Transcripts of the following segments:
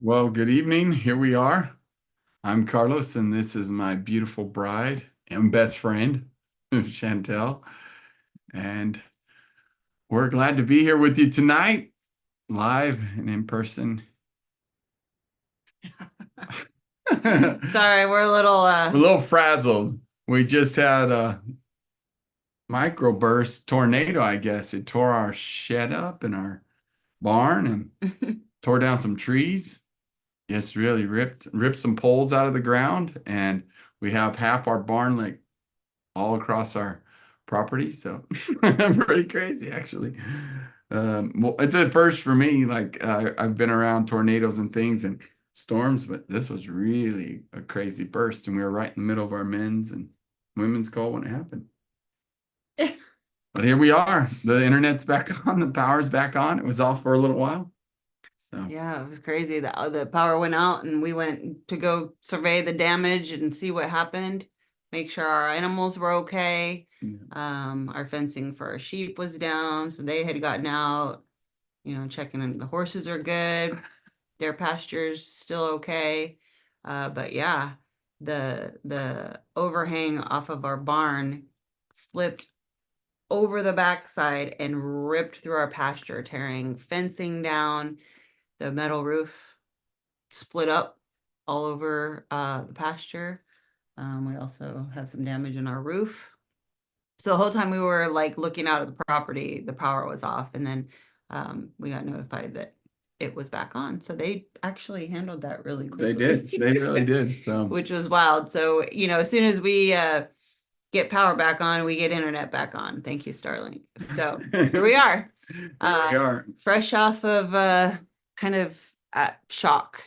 Well, good evening. Here we are. I'm Carlos, and this is my beautiful bride and best friend, Chantel. And we're glad to be here with you tonight, live and in person. We're Sorry, we're a little a little frazzled. We just had a microburst tornado, I guess. It tore our shed up in our barn and tore down some trees. Yes, really ripped some poles out of the ground, and we have half our barn like all across our property. So pretty crazy, actually. Well, it's a first for me. Like I've been around tornadoes and things and storms, but this was really a crazy burst, and we were right in the middle of our men's and women's call when it happened. But here we are. The internet's back on. The power's back on. It was off for a little while. So yeah, it was crazy. The power went out and we went to go survey the damage and see what happened, make sure our animals were okay. yeah. Our fencing for our sheep was down, so they had gotten out, checking in the horses are good, their pasture's still okay. But yeah, the overhang off of our barn flipped over the backside and ripped through our pasture, tearing fencing down. The metal roof split up all over the pasture. We also have some damage in our roof. So the whole time we were like looking out at the property, the power was off, and then we got notified that it was back on. So they actually handled that really They did. quickly, They really did. So which was wild. So, as soon as we get power back on, we get internet back on. Thank you, Starlink. So here we are, here we are. fresh off of kind of shock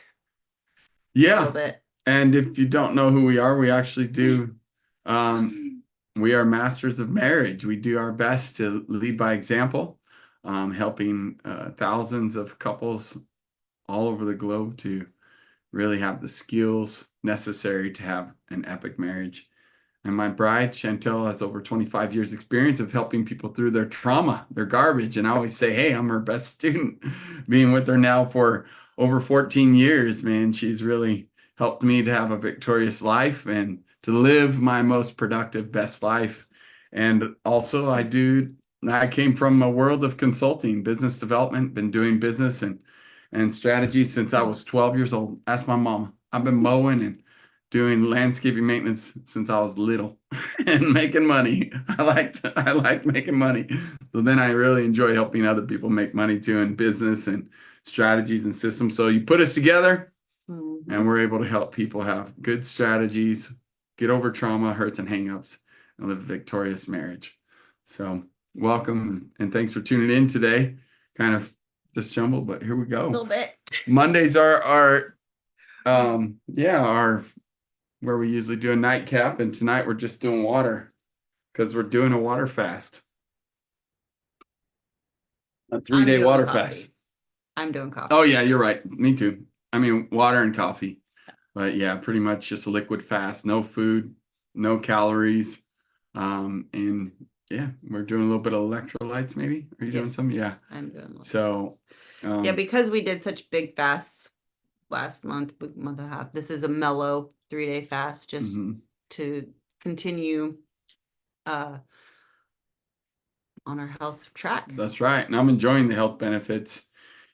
a little Yeah. bit. And if you don't know who we are, we actually do. Um, we are masters of marriage. We do our best to lead by example, helping thousands of couples all over the globe to really have the skills necessary to have an epic marriage. And my bride, Chantel, has over 25 years experience of helping people through their trauma, their garbage. And I always say, hey, I'm her best student. Being with her now for over 14 years, man, she's really helped me to have a victorious life and to live my most productive, best life. And also I came from a world of consulting, business development, been doing business and strategy since I was 12 years old. Ask my mama. I've been mowing and doing landscaping maintenance since I was little and making money. I like making money. So then I really enjoy helping other people make money too in business and strategies and systems. So you put us together and we're able to help people have good strategies, get over trauma, hurts, and hangups, and live a victorious marriage. So welcome and thanks for tuning in today. Kind of just jumbled, but here we A go. little bit. Mondays are our where we usually do a nightcap, and tonight we're just doing water because we're doing a water fast, a three I'm day doing water fast. coffee. I'm doing Oh, coffee. yeah, you're right. Me too. I mean, water and coffee, but yeah, pretty much just a liquid fast, no food, no calories. And yeah, we're doing a little bit of electrolytes, maybe. Are you doing Yes, some? Yeah. I'm doing electrolytes. So, Yeah, um, because we did such big fasts last month and a half. This is a mellow 3-day fast just mhm, to continue uh on our health track. that's right. And I'm enjoying the health benefits.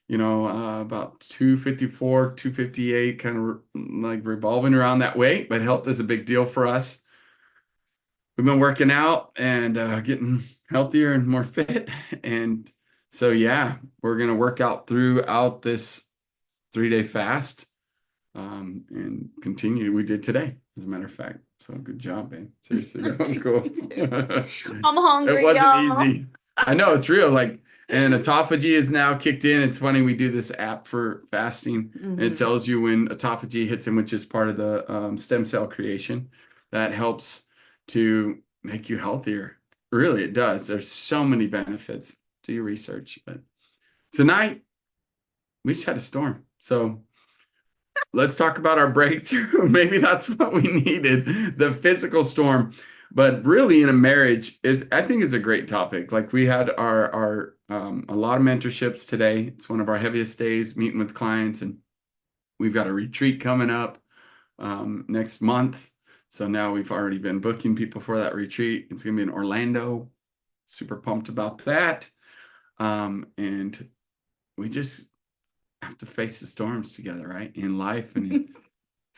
About 254, 258, kind of like revolving around that weight, but health is a big deal for us. We've been working out and getting healthier and more fit. And so, yeah, we're going to work out throughout this 3 day fast and continue. We did today, as a matter of fact. So, good job, man. Seriously, that was cool. I'm It hungry, wasn't y'all. easy. I know it's real. Like, and autophagy is now kicked in. It's funny, we do this app for fasting, and it tells you when autophagy hits in, which is part of the stem cell creation that helps to make you healthier. Really, it does. There's so many benefits. Do your research. But tonight, we just had a storm. So let's talk about our breakthrough. Maybe that's what we needed, the physical storm. But really, in a marriage, I think it's a great topic. Like we had our a lot of mentorships today. It's one of our heaviest days, meeting with clients and we've got a retreat coming up next month. So now we've already been booking people for that retreat. It's going to be in Orlando. Super pumped about that. And we just have to face the storms together, right? In life and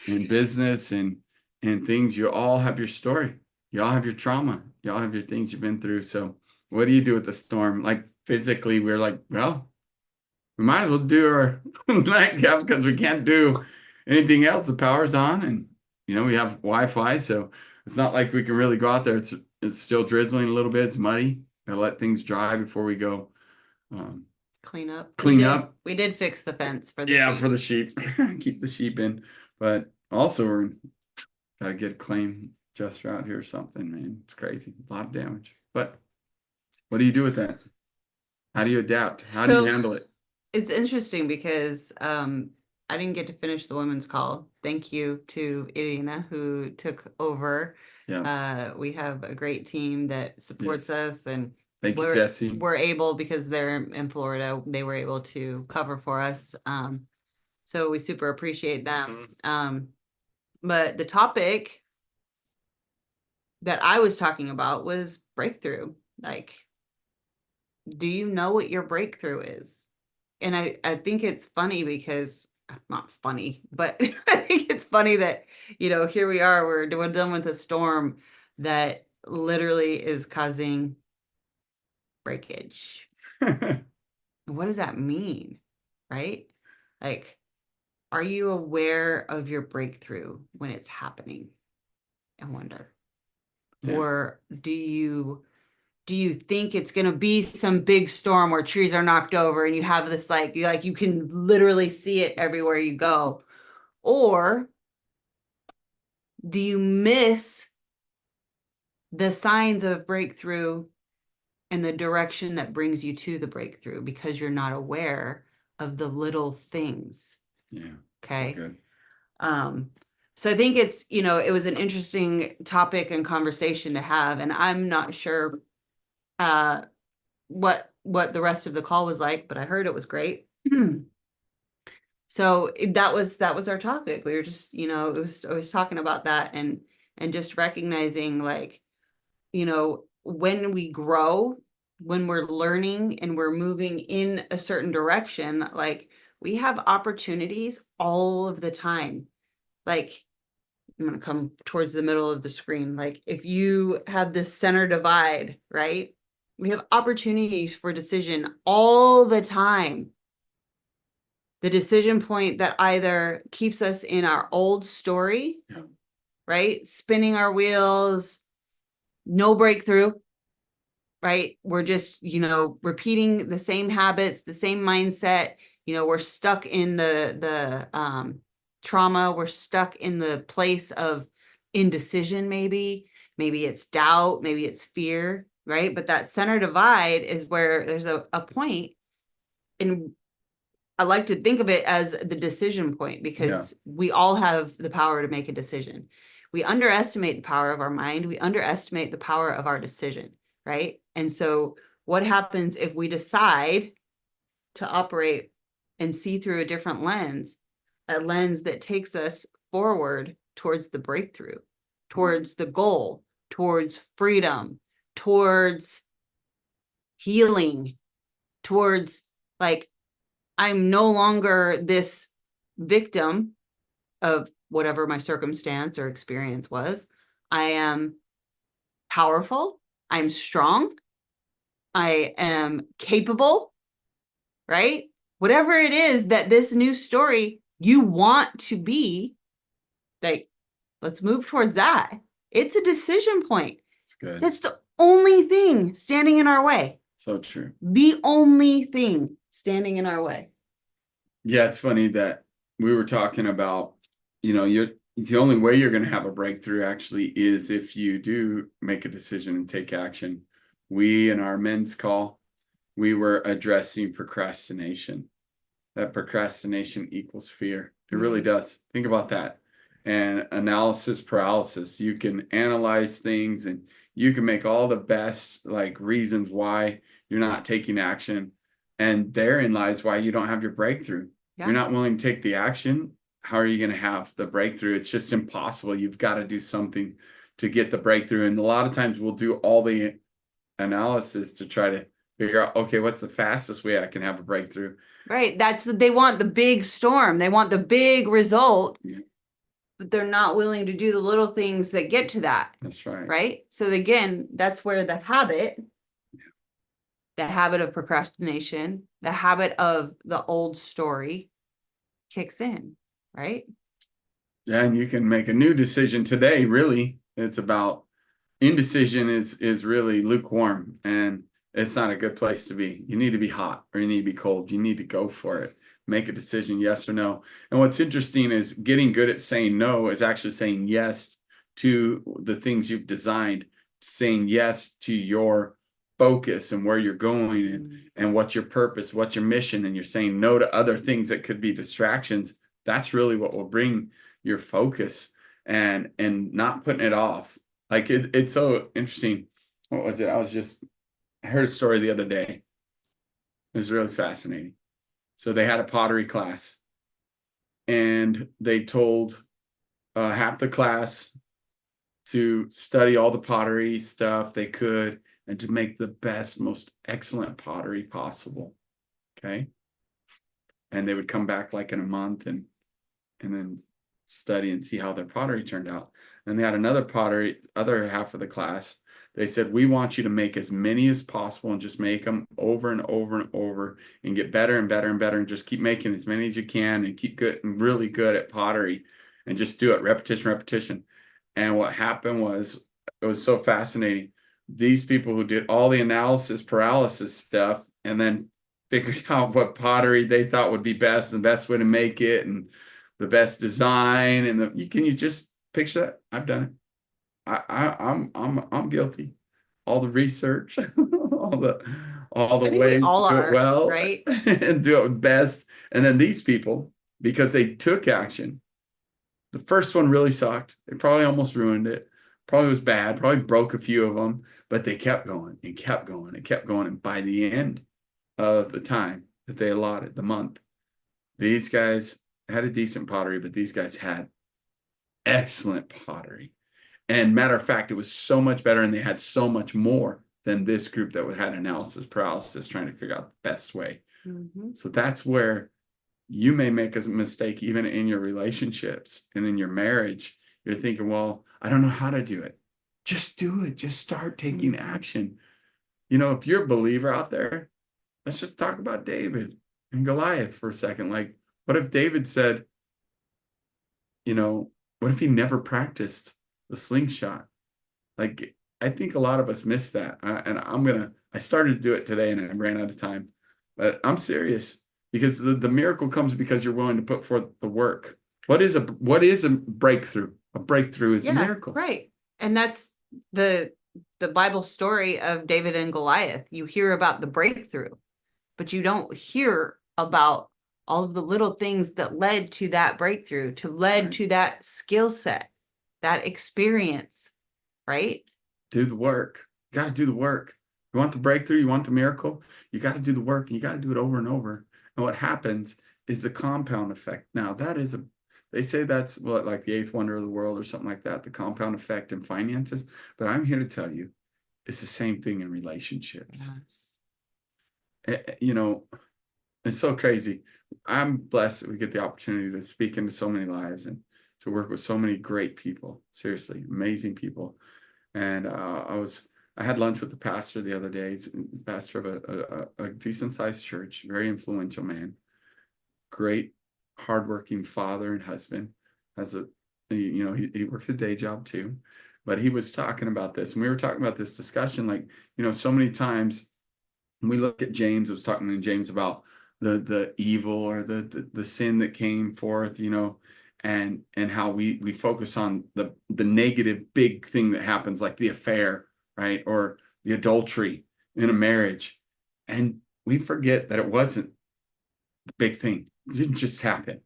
in business and things. You all have your story. You all have your trauma. You all have your things you've been through. So what do you do with the storm? Like physically, we're like, well, we might as well do our nightcap because we can't do anything else. The power's on, and we have Wi-Fi, so it's not like we can really go out there. It's still drizzling a little bit. It's muddy. Gotta let things dry before we go um, Clean up. clean up. We did fix the fence for the Yeah, sheep. for the sheep. Keep the sheep in. But also we're gotta get a claim adjuster out here or something, man. It's crazy. A lot of damage. But what do you do with that? How do you adapt? How do you So handle it? it's interesting because I didn't get to finish the women's call. Thank you to Irina who took over. Yeah. We have a great team that supports Yes. us, and Thank you, Jesse. we're able, because they're in Florida, they were able to cover for us. So we super appreciate them. But the topic that I was talking about was breakthrough. Like, do you know what your breakthrough is? And I think it's funny because, not funny, but I think it's funny that, here we are, we're done with a storm that literally is causing breakage. What does that mean? Right? Like, are you aware of your breakthrough when it's happening? I wonder. Yeah. Or do you think it's going to be some big storm where trees are knocked over and you have this like you can literally see it everywhere you go? Or do you miss the signs of breakthrough and the direction that brings you to the breakthrough because you're not aware of the little things? Yeah. Okay. So good. So I think it's, it was an interesting topic and conversation to have, and I'm not sure what the rest of the call was like, but I heard it was great. So that was our topic. We were just, I was talking about that, and just recognizing, like, when we grow, when we're learning and we're moving in a certain direction, like, we have opportunities all of the time. Like, I'm going to come towards the middle of the screen. Like, if you have this center divide, right? We have opportunities for decision all the time. The decision point that either keeps us in our old story, Yeah. right? Spinning our wheels, no breakthrough, right? We're just, repeating the same habits, the same mindset. We're stuck in the trauma. We're stuck in the place of indecision, maybe it's doubt, maybe it's fear, right? But that center divide is where there's a point, and I like to think of it as the decision point, because we all have the power to make a decision. We underestimate the power of our mind. We underestimate the power of our decision, right? And so what happens if we decide to operate and see through a different lens, a lens that takes us forward towards the breakthrough, towards the goal, towards freedom, towards healing, towards, like, I'm no longer this victim of whatever my circumstance or experience was. I am powerful. I'm strong. I am capable, right? Whatever it is that this new story you want to be, like, let's move towards that. It's a decision point. It's good. That's the only thing standing in our way. So true. The only thing standing in our way. Yeah, it's funny that we were talking about, the only way you're going to have a breakthrough actually is if you do make a decision and take action. We, in our men's call, we were addressing procrastination. That procrastination equals fear. It really does. Think about that. And analysis paralysis. You can analyze things and you can make all the best reasons why you're not taking action. And therein lies why you don't have your breakthrough. Yeah. You're not willing to take the action. how are you going to have the breakthrough? It's just impossible. You've got to do something to get the breakthrough. And a lot of times we'll do all the analysis to try to figure out, okay, what's the fastest way I can have a breakthrough? Right. They want the big storm. They want the big result, Yeah, but they're not willing to do the little things that get to that. that's right. Right. So again, that's where the habit of procrastination, the habit of the old story kicks in. Right. Yeah, and you can make a new decision today, really. It's about indecision is really lukewarm, and it's not a good place to be. You need to be hot or you need to be cold. You need to go for it. Make a decision, yes or no. And what's interesting is getting good at saying no is actually saying yes to the things you've designed, saying yes to your focus and where you're going and what's your purpose, what's your mission, and you're saying no to other things that could be distractions. That's really what will bring your focus and not putting it off. Like it's so interesting. What was it? I heard a story the other day. It was really fascinating. So they had a pottery class and they told half the class to study all the pottery stuff they could and to make the best, most excellent pottery possible. Okay. And they would come back like in a month and then study and see how their pottery turned out. And they had other half of the class. They said, we want you to make as many as possible and just make them over and over and over and get better and better and better and just keep making as many as you can and keep good and really good at pottery and just do it repetition, repetition. And what happened was, it was so fascinating. These people who did all the analysis paralysis stuff and then figured out what pottery they thought would be best and the best way to make it and the best design and can you just picture that? I've done it. I'm guilty. All the research, all the I think we ways to all do it are, well right? and do it best. And then these people, because they took action, the first one really sucked. They probably almost ruined it. Probably was bad. Probably broke a few of them, but they kept going and kept going and kept going. And by the end of the time that they allotted, the month, these guys had a decent pottery, but these guys had excellent pottery. And matter of fact, it was so much better and they had so much more than this group that had analysis paralysis trying to figure out the best way. Mm-hmm. So that's where you may make a mistake even in your relationships and in your marriage. You're thinking, well, I don't know how to do it. Just do it. Just start taking action. You know, if you're a believer out there, let's just talk about David and Goliath for a second. Like, what if David said, you know, what if he never practiced the slingshot? Like, I think a lot of us miss that. I started to do it today and I ran out of time, but I'm serious because the miracle comes because you're willing to put forth the work. What is a breakthrough? A breakthrough is a Yeah, miracle. right. And that's the Bible story of David and Goliath. You hear about the breakthrough, but you don't hear about all of the little things that led to that breakthrough, led Right? to that skill set, that experience, right? Do the work. You got to do the work. You want the breakthrough, you want the miracle, you got to do the work and you got to do it over and over. And what happens is the compound effect. Now, they say that's what, like the eighth wonder of the world or something like that, the compound effect in finances. But I'm here to tell you, it's the same thing in relationships. Yes. You know, it's so crazy. I'm blessed that we get the opportunity to speak into so many lives and to work with so many great people. Seriously, amazing people. And I had lunch with the pastor the other day. He's pastor of a decent sized church, very influential man, great, hardworking father and husband. Has he works a day job too, but he was talking about this, and we were talking about this discussion, like, so many times when we look at James. I was talking to James about the evil or the sin that came forth, and how we focus on the negative big thing that happens, like the affair, right, or the adultery in a marriage, and we forget that it wasn't the big thing. It didn't just happen.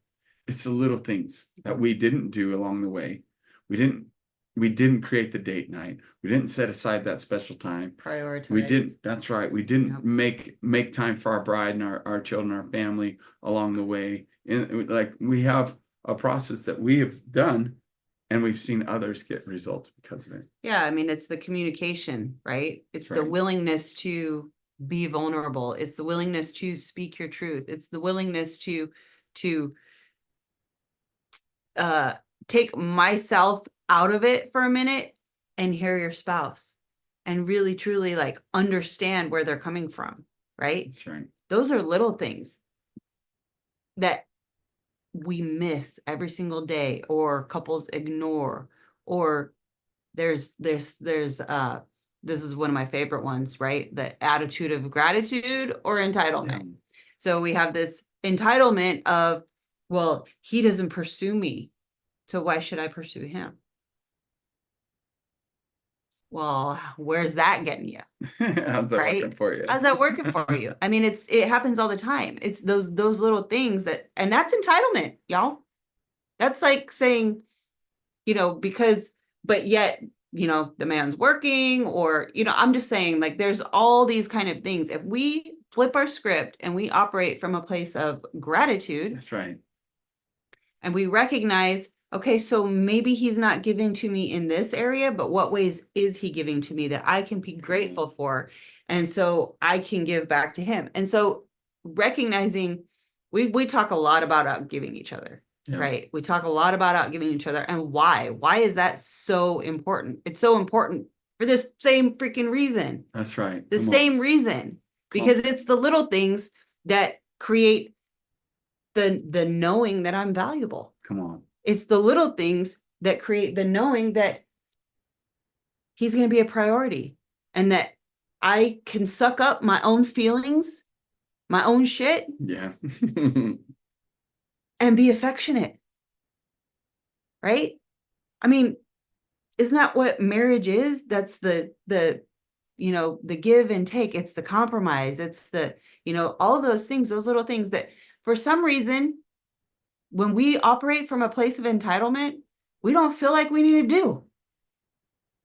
It's the little things that we didn't do along the way. We didn't create the date night. We didn't set aside that special time. Prioritize. That's right. We didn't Yep. make time for our bride and our children, our family along the way. And like we have a process that we have done, and we've seen others get results because of it. Yeah, I mean, it's the communication, right? It's the Right. willingness to be vulnerable. It's the willingness to speak your truth. It's the willingness to uh take myself out of it for a minute and hear your spouse and really truly like understand where they're coming from, right? That's right. Those are little things that we miss every single day, or couples ignore, or there's this is one of my favorite ones, right? The attitude of gratitude or entitlement. Yeah. So we have this entitlement of, well, he doesn't pursue me, so why should I pursue him? Well, where's that getting you? How's that Right? working for you? How's that working for you? I mean, it happens all the time. It's those little things that, and that's entitlement, y'all. That's like saying, because, but yet, the man's working, or, I'm just saying, like, there's all these kind of things. If we flip our script and we operate from a place of gratitude, That's right. and we recognize, okay, so maybe he's not giving to me in this area, but what ways is he giving to me that I can be grateful for? And so I can give back to him. And so recognizing, we talk a lot about outgiving each other. Yeah. Right. We talk a lot about outgiving each other. And why? Why is that so important? It's so important for this same freaking reason. That's right. The same reason. Because it's the little things that create the knowing that I'm valuable. Come on. It's the little things that create the knowing that he's going to be a priority, and that I can suck up my own feelings, my own shit, Yeah. and be affectionate. Right? I mean, isn't that what marriage is? That's the give and take. It's the compromise. It's the, all of those things, those little things that for some reason, when we operate from a place of entitlement, we don't feel like we need to do.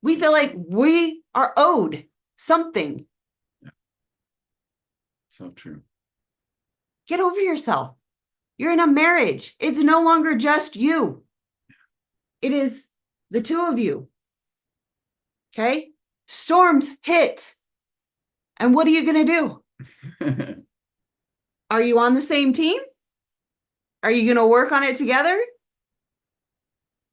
We feel like we are owed something. Yeah. So true. Get over yourself. You're in a marriage. It's no longer just you. It is the two of you. Okay? Storms hit. And what are you going to do? Are you on the same team? Are you going to work on it together?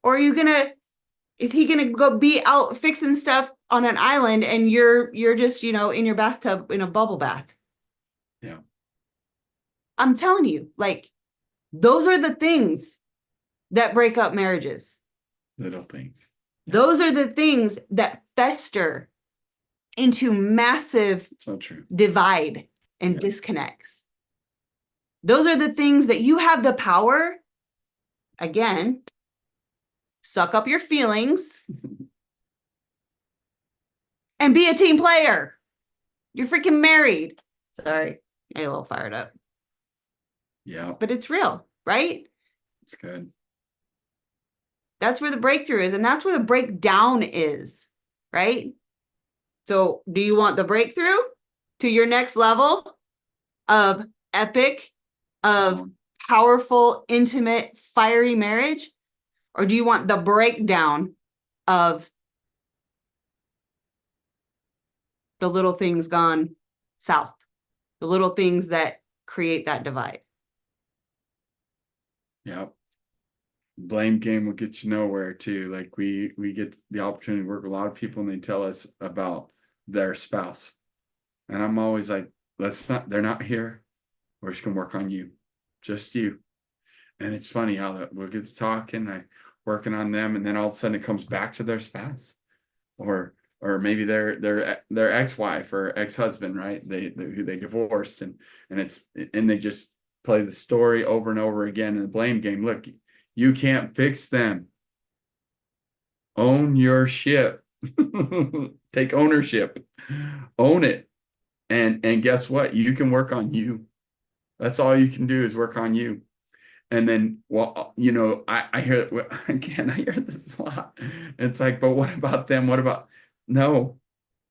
Or is he going to go be out fixing stuff on an island and you're just, in your bathtub in a bubble bath? Yeah. I'm telling you, like, those are the things that break up marriages. Little things. Yeah. Those are the things that fester into massive divide and disconnects. Those are the things that you have the power, again, suck up your feelings and be a team player. You're freaking married. Sorry, I get a little fired up. Yeah. But it's real, right? It's good. That's where the breakthrough is, and that's where the breakdown is, right? So do you want the breakthrough to your next level of epic, of powerful, intimate, fiery marriage? Or do you want the breakdown of the little things gone south, the little things that create that divide? Yeah. Blame game will get you nowhere too. Like we get the opportunity to work with a lot of people and they tell us about their spouse. And I'm always like, they're not here. We're just gonna work on you. Just you. And it's funny how we'll get to talking, working on them, and then all of a sudden it comes back to their spouse. Or maybe their ex-wife or ex-husband, right? Who they divorced, and they just play the story over and over again in the blame game. Look, you can't fix them. Own your ship. Take ownership. Own it. And guess what? You can work on you. That's all you can do is work on you. And then, well, I hear again, I hear this a lot. It's like, but what about them? What about, no,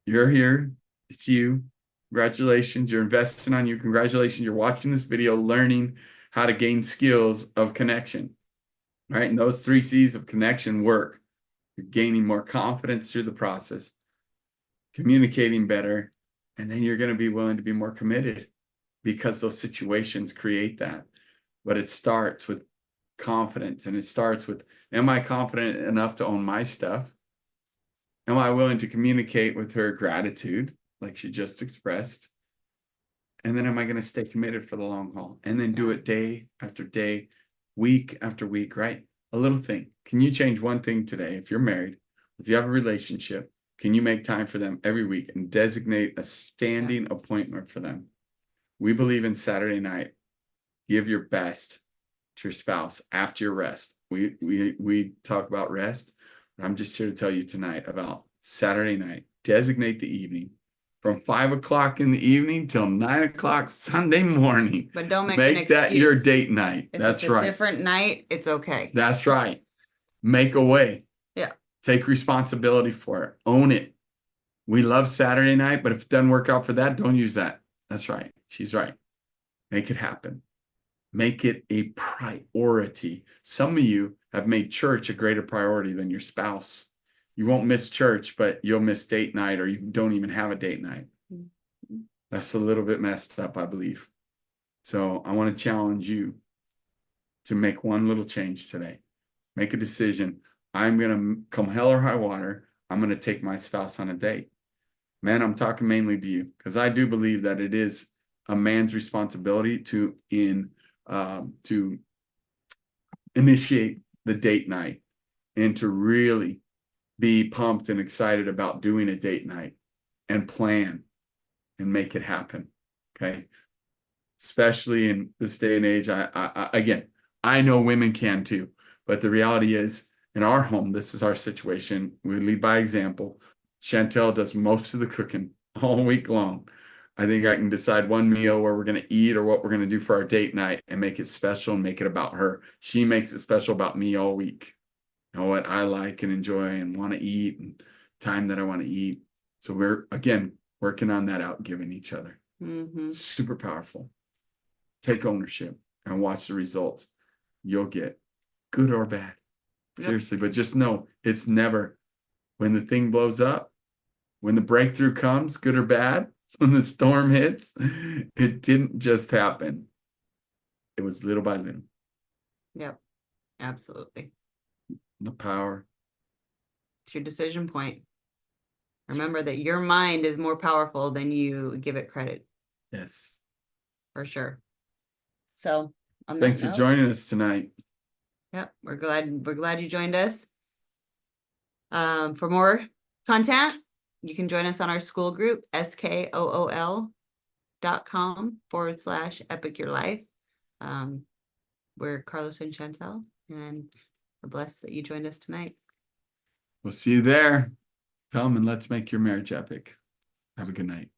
you're here. It's you. Congratulations. You're investing on you. Congratulations. You're watching this video, learning how to gain skills of connection. right? And those 3 C's of connection work. You're gaining more confidence through the process, communicating better, and then you're going to be willing to be more committed because those situations create that. But it starts with confidence, and it starts with, am I confident enough to own my stuff? Am I willing to communicate with her gratitude, like she just expressed? And then am I going to stay committed for the long haul? And then do Yeah. it day after day, week after week, right? A little thing. Can you change one thing today? If you're married, if you have a relationship, can you make time for them every week and designate a standing appointment for them? We believe in Saturday night. Give your best to your spouse after your rest. We talk about rest, but I'm just here to tell you tonight about Saturday night. Designate the evening from 5 o'clock in the evening till 9 o'clock Sunday morning. But don't make an Make that your excuse. date night. If it's That's a right. different night, it's okay. That's right. Make a way. Yeah. Take responsibility for it. Own it. We love Saturday night, but if it doesn't work out for that, don't use that. That's right. She's right. Make it happen. Make it a priority. Some of you have made church a greater priority than your spouse. You won't miss church, but you'll miss date night, or you don't even have a date night. That's a little bit messed up, I believe. So I want to challenge you to make one little change today. Make a decision. I'm going to come hell or high water. I'm going to take my spouse on a date. Man, I'm talking mainly to you because I do believe that it is a man's responsibility to initiate the date night and to really be pumped and excited about doing a date night and plan and make it happen. Okay. Especially in this day and age, again, I know women can too, but the reality is in our home, this is our situation. We lead by example. Chantel does most of the cooking all week long. I think I can decide one meal where we're going to eat or what we're going to do for our date night and make it special and make it about her. She makes it special about me all week. You know what I like and enjoy and want to eat and time that I want to eat. So we're, again, working on that out, giving each other. Super powerful. Take ownership and watch the results you'll get, good or bad. Seriously, but just know it's never when the thing blows up, when the breakthrough comes, good or bad, when the storm hits, it didn't just happen. It was little by little. Yep. Absolutely. The power. It's your decision point. Remember that your mind is more powerful than you give it credit. Yes. For sure. So on Thanks that for note, joining us tonight. Yep, we're glad you joined us. For more content, you can join us on our school group, skool.com/epic your life. We're Carlos and Chantel, and we're blessed that you joined us tonight. We'll see you there. Come and let's make your marriage epic. Have a good night.